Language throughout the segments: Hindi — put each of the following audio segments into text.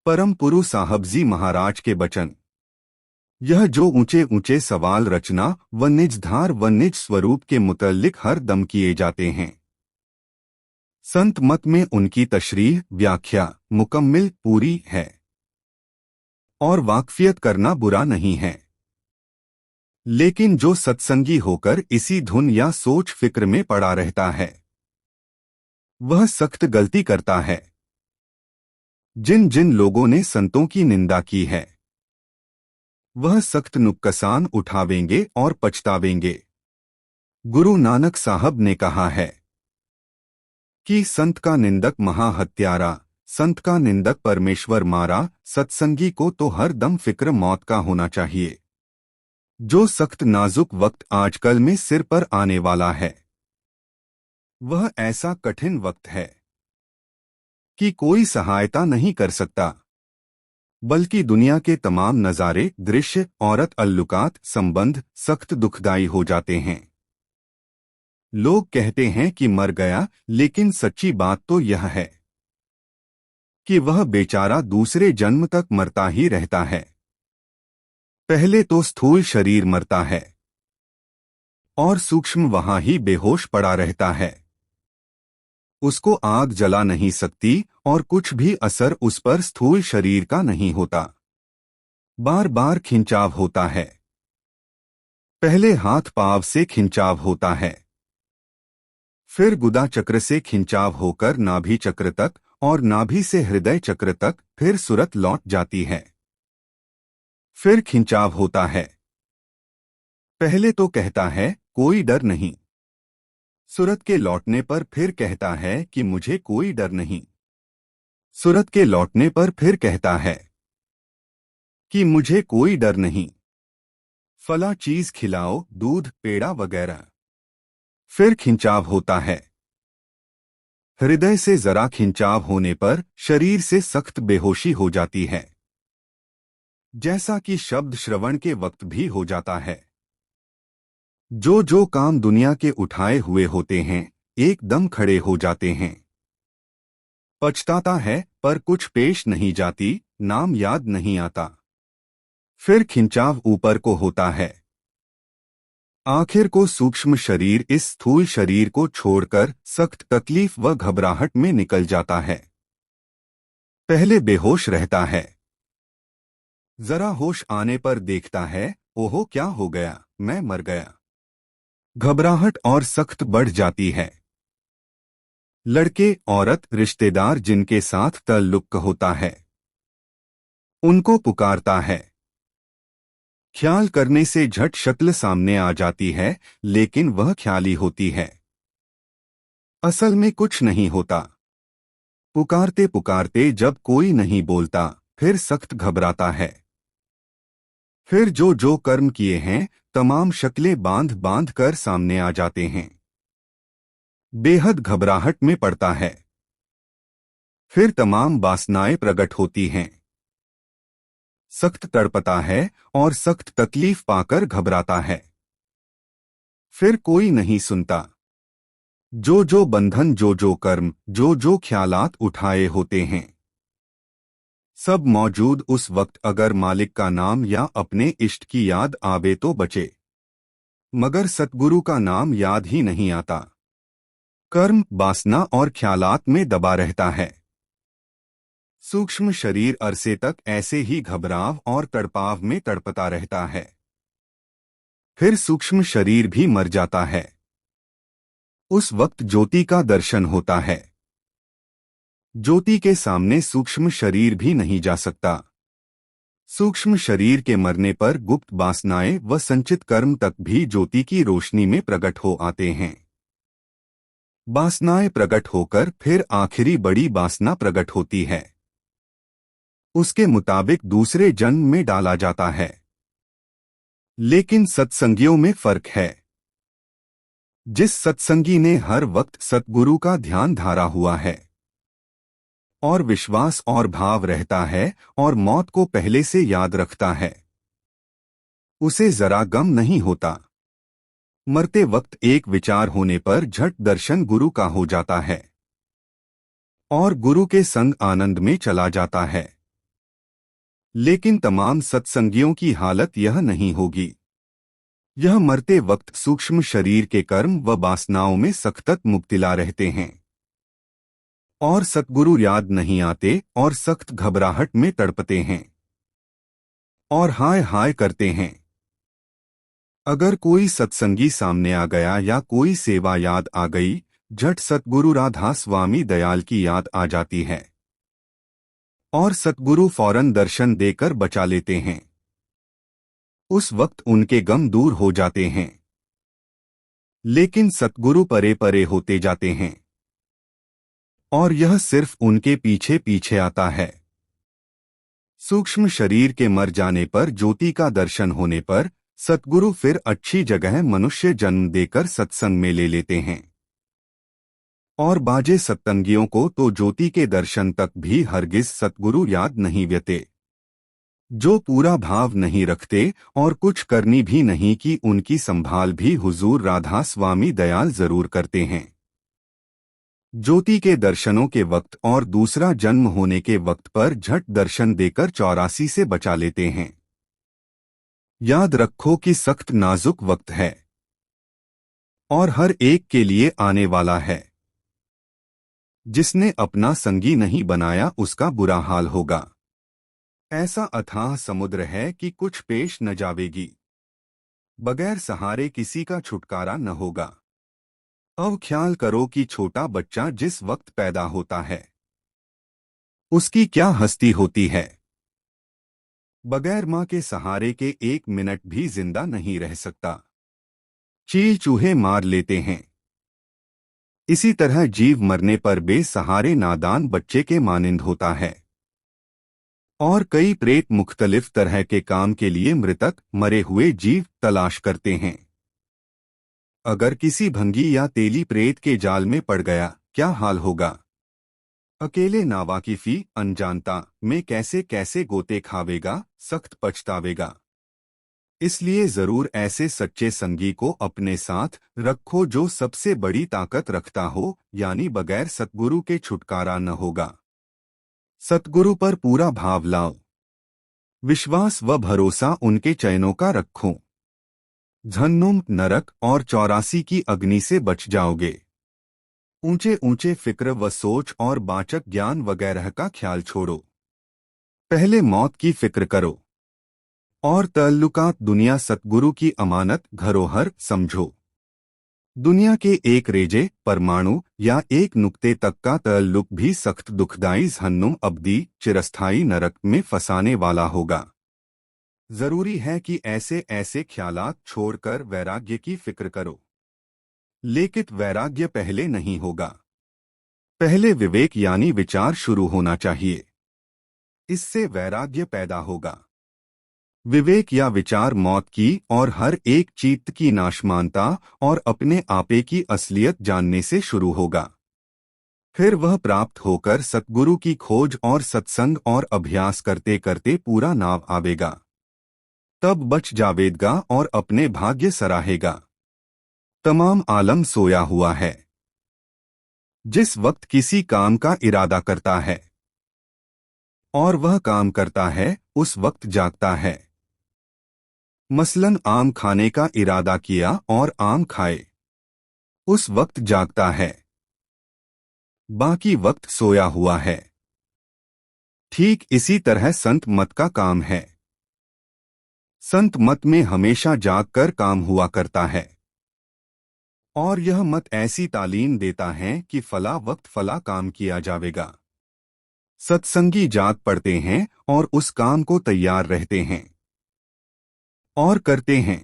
परम पुरु साहब जी महाराज के बचन। यह जो ऊंचे ऊंचे सवाल रचना व निज धार व निज स्वरूप के मुतल्लिक हर दम किए जाते हैं, संत मत में उनकी तशरीह व्याख्या मुकम्मिल पूरी है और वाकफियत करना बुरा नहीं है। लेकिन जो सत्संगी होकर इसी धुन या सोच फिक्र में पड़ा रहता है, वह सख्त गलती करता है। जिन जिन लोगों ने संतों की निंदा की है, वह सख्त नुकसान उठावेंगे और पछतावेंगे। गुरु नानक साहब ने कहा है कि संत का निंदक महाहत्यारा, संत का निंदक परमेश्वर मारा। सत्संगी को तो हर दम फिक्र मौत का होना चाहिए। जो सख्त नाजुक वक्त आजकल में सिर पर आने वाला है, वह ऐसा कठिन वक्त है कि कोई सहायता नहीं कर सकता, बल्कि दुनिया के तमाम नज़ारे, दृश्य, औरत, अल्लुकात, संबंध सख्त दुखदाई हो जाते हैं। लोग कहते हैं कि मर गया, लेकिन सच्ची बात तो यह है कि वह बेचारा दूसरे जन्म तक मरता ही रहता है। पहले तो स्थूल शरीर मरता है और सूक्ष्म वहां ही बेहोश पड़ा रहता है। उसको आग जला नहीं सकती और कुछ भी असर उस पर स्थूल शरीर का नहीं होता। बार बार खिंचाव होता है। पहले हाथ पांव से खिंचाव होता है, फिर गुदा चक्र से खिंचाव होकर नाभि चक्र तक और नाभि से हृदय चक्र तक, फिर सुरत लौट जाती है। फिर खिंचाव होता है। पहले तो कहता है कोई डर नहीं, सुरत के लौटने पर फिर कहता है कि मुझे कोई डर नहीं। सुरत के लौटने पर फिर कहता है कि मुझे कोई डर नहीं। फला चीज खिलाओ, दूध, पेड़ा वगैरह। फिर खिंचाव होता है। हृदय से जरा खिंचाव होने पर शरीर से सख्त बेहोशी हो जाती है, जैसा कि शब्द श्रवण के वक्त भी हो जाता है। जो जो काम दुनिया के उठाए हुए होते हैं, एकदम खड़े हो जाते हैं। पछताता है पर कुछ पेश नहीं जाती, नाम याद नहीं आता। फिर खिंचाव ऊपर को होता है। आखिर को सूक्ष्म शरीर इस स्थूल शरीर को छोड़कर सख्त तकलीफ व घबराहट में निकल जाता है। पहले बेहोश रहता है, जरा होश आने पर देखता है, ओहो क्या हो गया, मैं मर गया। घबराहट और सख्त बढ़ जाती है। लड़के, औरत, रिश्तेदार जिनके साथ ताल्लुक होता है, उनको पुकारता है। ख्याल करने से झट शक्ल सामने आ जाती है, लेकिन वह ख्याली होती है। असल में कुछ नहीं होता। पुकारते पुकारते जब कोई नहीं बोलता, फिर सख्त घबराता है। फिर जो जो कर्म किए हैं, तमाम शक्लें बांध बांध कर सामने आ जाते हैं। बेहद घबराहट में पड़ता है। फिर तमाम वासनाएं प्रकट होती हैं। सख्त तड़पता है और सख्त तकलीफ पाकर घबराता है। फिर कोई नहीं सुनता। जो जो बंधन, जो जो कर्म, जो जो ख्यालात उठाए होते हैं, सब मौजूद उस वक्त अगर मालिक का नाम या अपने इष्ट की याद आवे तो बचे, मगर सतगुरु का नाम याद ही नहीं आता। कर्म, वासना और ख्यालात में दबा रहता है। सूक्ष्म शरीर अरसे तक ऐसे ही घबराव और तड़पाव में तड़पता रहता है। फिर सूक्ष्म शरीर भी मर जाता है। उस वक्त ज्योति का दर्शन होता है। ज्योति के सामने सूक्ष्म शरीर भी नहीं जा सकता। सूक्ष्म शरीर के मरने पर गुप्त वासनाएं व संचित कर्म तक भी ज्योति की रोशनी में प्रकट हो आते हैं। वासनाएं प्रकट होकर फिर आखिरी बड़ी वासना प्रकट होती है। उसके मुताबिक दूसरे जन्म में डाला जाता है। लेकिन सत्संगियों में फर्क है। जिस सत्संगी ने हर वक्त सतगुरु का ध्यान धारा हुआ है और विश्वास और भाव रहता है और मौत को पहले से याद रखता है, उसे जरा गम नहीं होता। मरते वक्त एक विचार होने पर झट दर्शन गुरु का हो जाता है और गुरु के संग आनंद में चला जाता है। लेकिन तमाम सत्संगियों की हालत यह नहीं होगी। यह मरते वक्त सूक्ष्म शरीर के कर्म व वासनाओं में सख्त मुब्तला रहते हैं और सतगुरु याद नहीं आते और सख्त घबराहट में तड़पते हैं और हाय हाय करते हैं। अगर कोई सत्संगी सामने आ गया या कोई सेवा याद आ गई, झट सतगुरु राधा स्वामी दयाल की याद आ जाती है और सतगुरु फौरन दर्शन देकर बचा लेते हैं। उस वक्त उनके गम दूर हो जाते हैं। लेकिन सतगुरु परे परे होते जाते हैं और यह सिर्फ उनके पीछे पीछे आता है। सूक्ष्म शरीर के मर जाने पर ज्योति का दर्शन होने पर सतगुरु फिर अच्छी जगह मनुष्य जन्म देकर सत्संग में ले लेते हैं और बाजे सत्संगियों को तो ज्योति के दर्शन तक भी हरगिज सतगुरु याद नहीं व्यते। जो पूरा भाव नहीं रखते और कुछ करनी भी नहीं की, उनकी संभाल भी हुजूर राधा स्वामी दयाल जरूर करते हैं। ज्योति के दर्शनों के वक्त और दूसरा जन्म होने के वक्त पर झट दर्शन देकर 84 से बचा लेते हैं। याद रखो कि सख्त नाजुक वक्त है और हर एक के लिए आने वाला है। जिसने अपना संगी नहीं बनाया उसका बुरा हाल होगा। ऐसा अथाह समुद्र है कि कुछ पेश न जावेगी। बगैर सहारे किसी का छुटकारा न होगा। अब ख्याल करो कि छोटा बच्चा जिस वक्त पैदा होता है उसकी क्या हस्ती होती है। बगैर मां के सहारे के 1 मिनट भी जिंदा नहीं रह सकता। चील चूहे मार लेते हैं। इसी तरह जीव मरने पर बेसहारे नादान बच्चे के मानिंद होता है और कई प्रेत मुख्तलिफ तरह के काम के लिए मृतक मरे हुए जीव तलाश करते हैं। अगर किसी भंगी या तेली प्रेत के जाल में पड़ गया क्या हाल होगा। अकेले नावाकिफी अनजानता में कैसे कैसे गोते खावेगा, सख्त पछतावेगा। इसलिए जरूर ऐसे सच्चे संगी को अपने साथ रखो जो सबसे बड़ी ताकत रखता हो, यानी बगैर सतगुरु के छुटकारा न होगा। सतगुरु पर पूरा भाव लाओ। विश्वास व भरोसा उनके चयनों का रखो। जहन्नुम नरक और 84 की अग्नि से बच जाओगे। ऊंचे ऊंचे फिक्र व सोच और वाचक ज्ञान वगैरह का ख्याल छोड़ो। पहले मौत की फिक्र करो और तअल्लुकात दुनिया सतगुरु की अमानत धरोहर समझो। दुनिया के एक रेजे परमाणु या एक नुक्ते तक का तअल्लुक भी सख्त दुखदाई जहन्नुम अब्दी चिरस्थायी नरक में फंसाने वाला होगा। जरूरी है कि ऐसे ऐसे ख्यालात छोड़कर वैराग्य की फिक्र करो। लेकिन वैराग्य पहले नहीं होगा। पहले विवेक यानी विचार शुरू होना चाहिए। इससे वैराग्य पैदा होगा। विवेक या विचार मौत की और हर एक चीत की नाशमानता और अपने आपे की असलियत जानने से शुरू होगा। फिर वह प्राप्त होकर सतगुरु की खोज और सत्संग और अभ्यास करते करते पूरा नाव आवेगा। तब बच जावेगा और अपने भाग्य सराहेगा। तमाम आलम सोया हुआ है। जिस वक्त किसी काम का इरादा करता है और वह काम करता है उस वक्त जागता है। मसलन आम खाने का इरादा किया और आम खाए, उस वक्त जागता है। बाकी वक्त सोया हुआ है। ठीक इसी तरह संत मत का काम है। संत मत में हमेशा जागकर काम हुआ करता है और यह मत ऐसी तालीम देता है कि फला वक्त फला काम किया जावेगा। सत्संगी जाग पड़ते हैं और उस काम को तैयार रहते हैं और करते हैं।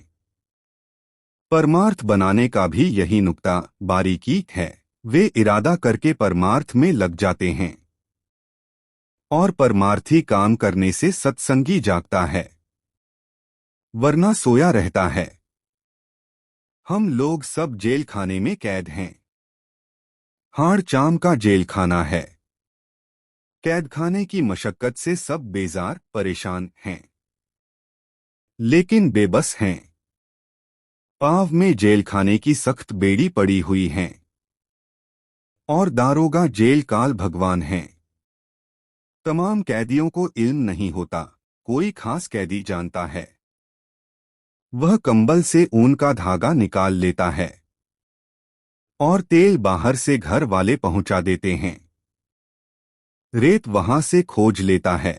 परमार्थ बनाने का भी यही नुक्ता बारीकी है। वे इरादा करके परमार्थ में लग जाते हैं और परमार्थी काम करने से सत्संगी जागता है, वरना सोया रहता है। हम लोग सब जेल खाने में कैद हैं। हाड़ चाम का जेल खाना है। कैद खाने की मशक्कत से सब बेजार परेशान हैं, लेकिन बेबस हैं। पाव में जेल खाने की सख्त बेड़ी पड़ी हुई हैं और दारोगा जेल काल भगवान हैं। तमाम कैदियों को इल्म नहीं होता। कोई खास कैदी जानता है। वह कंबल से ऊन का धागा निकाल लेता है और तेल बाहर से घर वाले पहुंचा देते हैं। रेत वहां से खोज लेता है,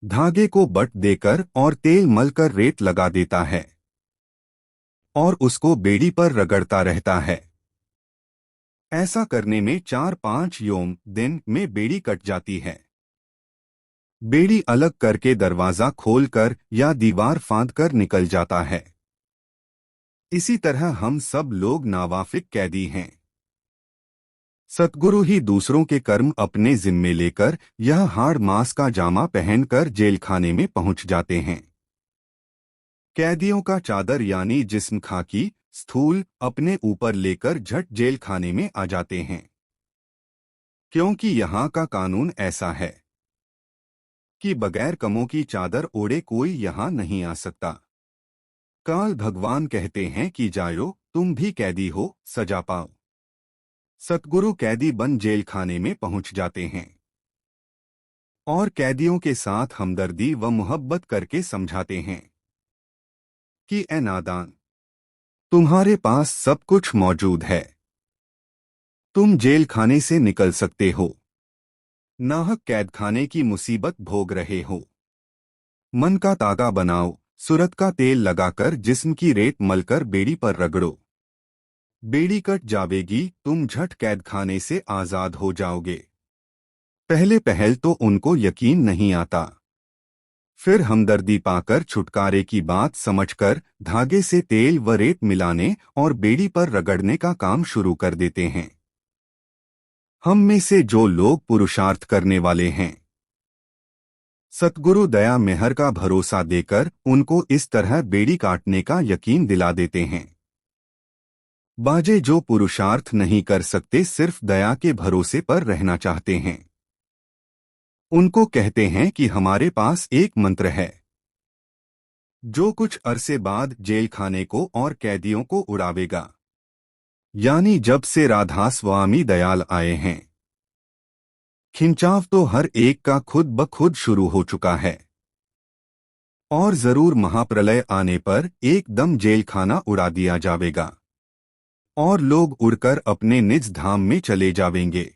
धागे को बट देकर और तेल मलकर रेत लगा देता है और उसको बेड़ी पर रगड़ता रहता है। ऐसा करने में 4-5 दिन में बेड़ी कट जाती है। बेड़ी अलग करके दरवाजा खोलकर या दीवार फांदकर निकल जाता है। इसी तरह हम सब लोग नावाफिक कैदी हैं। सतगुरु ही दूसरों के कर्म अपने जिम्मे लेकर यह हाड़ मांस का जामा पहनकर जेल खाने में पहुंच जाते हैं। कैदियों का चादर यानी जिस्म खाकी स्थूल अपने ऊपर लेकर झट जेल खाने में आ जाते हैं, क्योंकि यहाँ का कानून ऐसा है कि बगैर कमों की चादर ओढ़े कोई यहाँ नहीं आ सकता। काल भगवान कहते हैं कि जायो, तुम भी कैदी हो, सजा पाओ। सतगुरु कैदी बन जेल खाने में पहुंच जाते हैं और कैदियों के साथ हमदर्दी व मोहब्बत करके समझाते हैं कि ए नादान, तुम्हारे पास सब कुछ मौजूद है, तुम जेल खाने से निकल सकते हो, नाहक कैद खाने की मुसीबत भोग रहे हो। मन का तागा बनाओ, सुरत का तेल लगाकर जिस्म की रेत मलकर बेड़ी पर रगड़ो, बेड़ी कट जावेगी, तुम झट कैद खाने से आजाद हो जाओगे। पहले पहल तो उनको यकीन नहीं आता, फिर हमदर्दी पाकर छुटकारे की बात समझकर धागे से तेल व रेत मिलाने और बेड़ी पर रगड़ने का काम शुरू कर देते हैं। हम में से जो लोग पुरुषार्थ करने वाले हैं, सतगुरु दया मेहर का भरोसा देकर उनको इस तरह बेड़ी काटने का यकीन दिला देते हैं। बाजे जो पुरुषार्थ नहीं कर सकते, सिर्फ दया के भरोसे पर रहना चाहते हैं, उनको कहते हैं कि हमारे पास एक मंत्र है जो कुछ अरसे बाद जेल खाने को और कैदियों को उड़ावेगा। यानी जब से राधा स्वामी दयाल आए हैं, खिंचाव तो हर एक का खुद ब खुद शुरू हो चुका है और जरूर महाप्रलय आने पर एकदम जेल खाना उड़ा दिया जाएगा और लोग उड़कर अपने निज धाम में चले जावेंगे।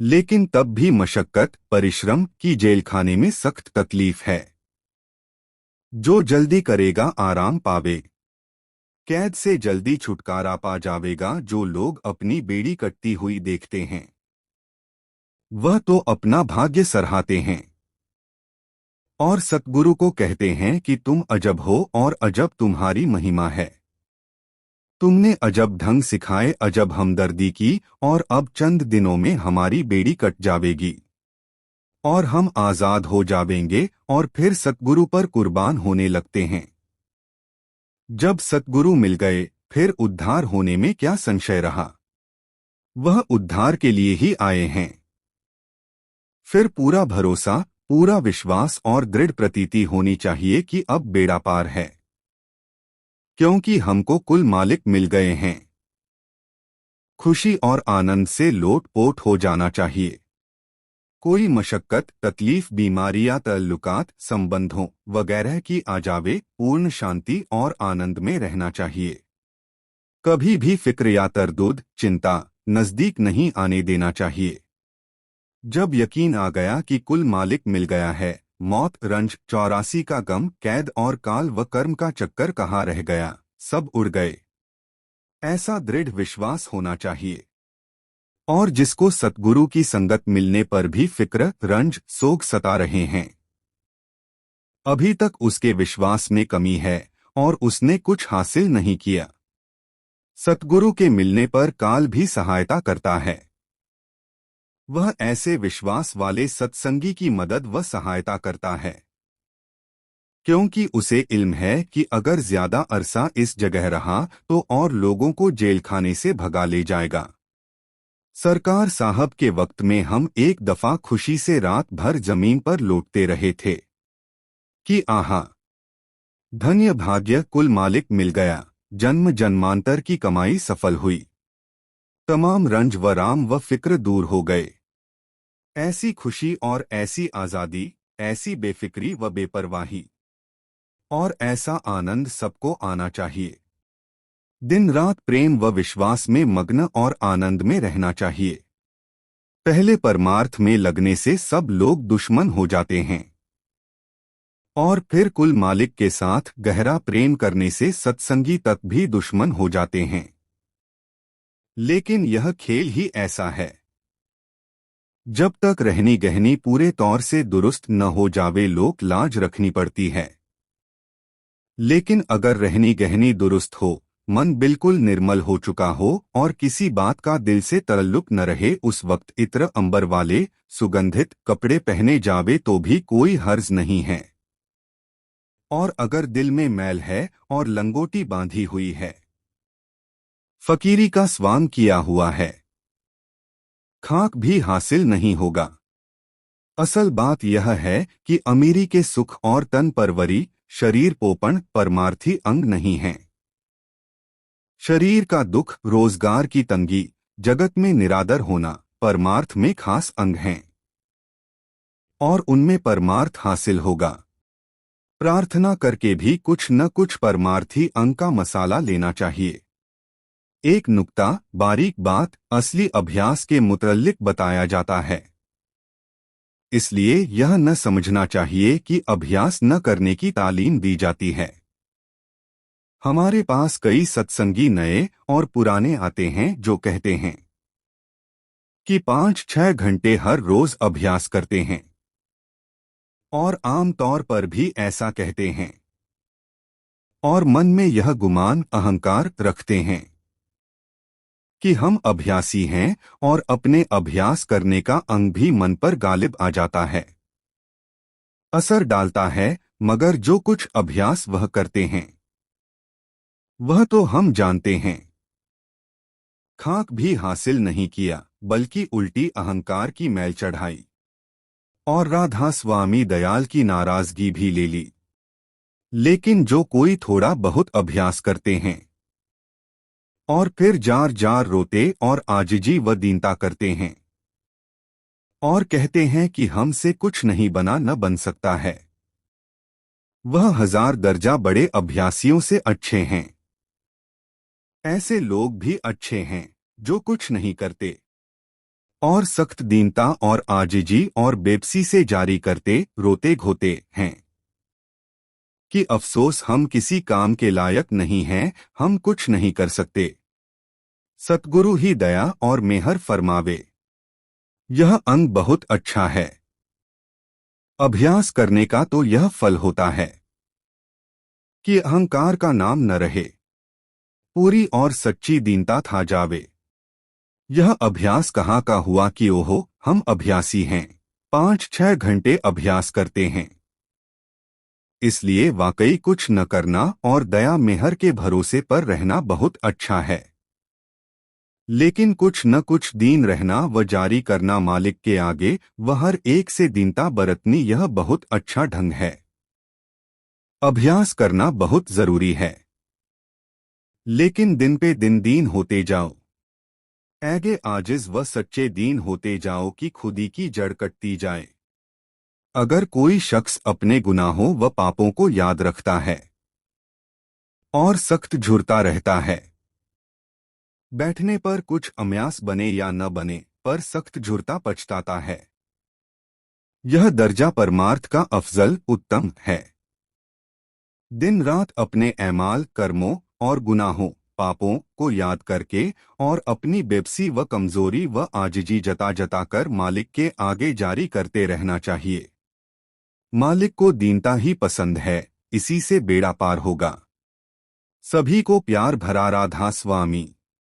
लेकिन तब भी मशक्कत परिश्रम की जेल खाने में सख्त तकलीफ है। जो जल्दी करेगा आराम पावे, कैद से जल्दी छुटकारा पा जावेगा। जो लोग अपनी बेड़ी कटती हुई देखते हैं, वह तो अपना भाग्य सराहते हैं और सतगुरु को कहते हैं कि तुम अजब हो और अजब तुम्हारी महिमा है। तुमने अजब ढंग सिखाए, अजब हमदर्दी की और अब चंद दिनों में हमारी बेड़ी कट जावेगी और हम आजाद हो जावेंगे और फिर सतगुरु पर कुर्बान होने लगते हैं। जब सतगुरु मिल गए, फिर उद्धार होने में क्या संशय रहा। वह उद्धार के लिए ही आए हैं। फिर पूरा भरोसा, पूरा विश्वास और दृढ़ प्रतीति होनी चाहिए कि अब बेड़ा पार है, क्योंकि हमको कुल मालिक मिल गए हैं। खुशी और आनंद से लोट-पोट हो जाना चाहिए। कोई मशक्कत, तकलीफ, बीमारी या ताल्लुकात, संबंधों वगैरह की आ जावे, पूर्ण शांति और आनंद में रहना चाहिए। कभी भी फिक्र या तरदुद, चिंता नजदीक नहीं आने देना चाहिए। जब यकीन आ गया कि कुल मालिक मिल गया है, मौत, रंज, 84 का गम, कैद और काल व कर्म का चक्कर कहाँ रह गया, सब उड़ गए। ऐसा दृढ़ विश्वास होना चाहिए। और जिसको सतगुरु की संगत मिलने पर भी फिक्र, रंज, सोग सता रहे हैं, अभी तक उसके विश्वास में कमी है और उसने कुछ हासिल नहीं किया। सतगुरु के मिलने पर काल भी सहायता करता है। वह ऐसे विश्वास वाले सत्संगी की मदद व सहायता करता है, क्योंकि उसे इल्म है कि अगर ज्यादा अरसा इस जगह रहा तो और लोगों को जेल खाने से भगा ले जाएगा। सरकार साहब के वक्त में हम एक दफा खुशी से रात भर जमीन पर लौटते रहे थे कि आहा, धन्य भाग्य, कुल मालिक मिल गया, जन्म जन्मांतर की कमाई सफल हुई, तमाम रंज व राम व फिक्र दूर हो गए। ऐसी खुशी और ऐसी आजादी, ऐसी बेफिक्री व बेपरवाही और ऐसा आनंद सबको आना चाहिए। दिन रात प्रेम व विश्वास में मग्न और आनंद में रहना चाहिए। पहले परमार्थ में लगने से सब लोग दुश्मन हो जाते हैं और फिर कुल मालिक के साथ गहरा प्रेम करने से सत्संगी तक भी दुश्मन हो जाते हैं। लेकिन यह खेल ही ऐसा है। जब तक रहनी गहनी पूरे तौर से दुरुस्त न हो जावे लोक लाज रखनी पड़ती है। लेकिन अगर रहनी गहनी दुरुस्त हो, मन बिल्कुल निर्मल हो चुका हो और किसी बात का दिल से ताल्लुक न रहे, उस वक्त इत्र अंबर वाले सुगंधित कपड़े पहने जावे तो भी कोई हर्ज नहीं है। और अगर दिल में मैल है और लंगोटी बांधी हुई है, फकीरी का स्वांग किया हुआ है, खाक भी हासिल नहीं होगा। असल बात यह है कि अमीरी के सुख और तन परवरी शरीर पोपण परमार्थी अंग नहीं है। शरीर का दुख, रोजगार की तंगी, जगत में निरादर होना परमार्थ में खास अंग हैं और उनमें परमार्थ हासिल होगा। प्रार्थना करके भी कुछ न कुछ परमार्थी अंग का मसाला लेना चाहिए। एक नुक्ता, बारीक बात असली अभ्यास के मुतल्लिक बताया जाता है। इसलिए यह न समझना चाहिए कि अभ्यास न करने की तालीम दी जाती है। हमारे पास कई सत्संगी नए और पुराने आते हैं जो कहते हैं कि 5-6 घंटे हर रोज अभ्यास करते हैं और आम तौर पर भी ऐसा कहते हैं और मन में यह गुमान अहंकार रखते हैं कि हम अभ्यासी हैं और अपने अभ्यास करने का अंग भी मन पर गालिब आ जाता है, असर डालता है। मगर जो कुछ अभ्यास वह करते हैं वह तो हम जानते हैं। खाक भी हासिल नहीं किया बल्कि उल्टी अहंकार की मैल चढ़ाई और राधा स्वामी दयाल की नाराजगी भी ले ली। लेकिन जो कोई थोड़ा बहुत अभ्यास करते हैं और फिर जार जार रोते और आजिजी व दीनता करते हैं और कहते हैं कि हमसे कुछ नहीं बना न बन सकता है, वह 1000 दर्जा बड़े अभ्यासियों से अच्छे हैं। ऐसे लोग भी अच्छे हैं जो कुछ नहीं करते और सख्त दीनता और आजिजी और बेबसी से जारी करते रोते घोते हैं कि अफसोस हम किसी काम के लायक नहीं हैं, हम कुछ नहीं कर सकते। सतगुरु ही दया और मेहर फरमावे। यह अंग बहुत अच्छा है। अभ्यास करने का तो यह फल होता है कि अहंकार का नाम न रहे, पूरी और सच्ची दीनता था जावे। यह अभ्यास कहाँ का हुआ कि ओहो हम अभ्यासी हैं, 5-6 घंटे अभ्यास करते हैं। इसलिए वाकई कुछ न करना और दया मेहर के भरोसे पर रहना बहुत अच्छा है। लेकिन कुछ न कुछ दीन रहना व जारी करना मालिक के आगे व हर एक से दीनता बरतनी, यह बहुत अच्छा ढंग है। अभ्यास करना बहुत जरूरी है, लेकिन दिन पे दिन दीन होते जाओ, ऐगे आजिज व सच्चे दीन होते जाओ कि खुदी की जड़ कटती जाए। अगर कोई शख्स अपने गुनाहों व पापों को याद रखता है और सख्त झुरता रहता है, बैठने पर कुछ अम्यास बने या न बने पर सख्त झुरता पछताता है, यह दर्जा परमार्थ का अफजल उत्तम है। दिन रात अपने ऐमाल कर्मों और गुनाहों पापों को याद करके और अपनी बेबसी व कमजोरी व आजिजी जता जता कर मालिक के आगे जारी करते रहना चाहिए। मालिक को दीनता ही पसंद है, इसी से बेड़ा पार होगा। सभी को प्यार भरा राधा स्वामी।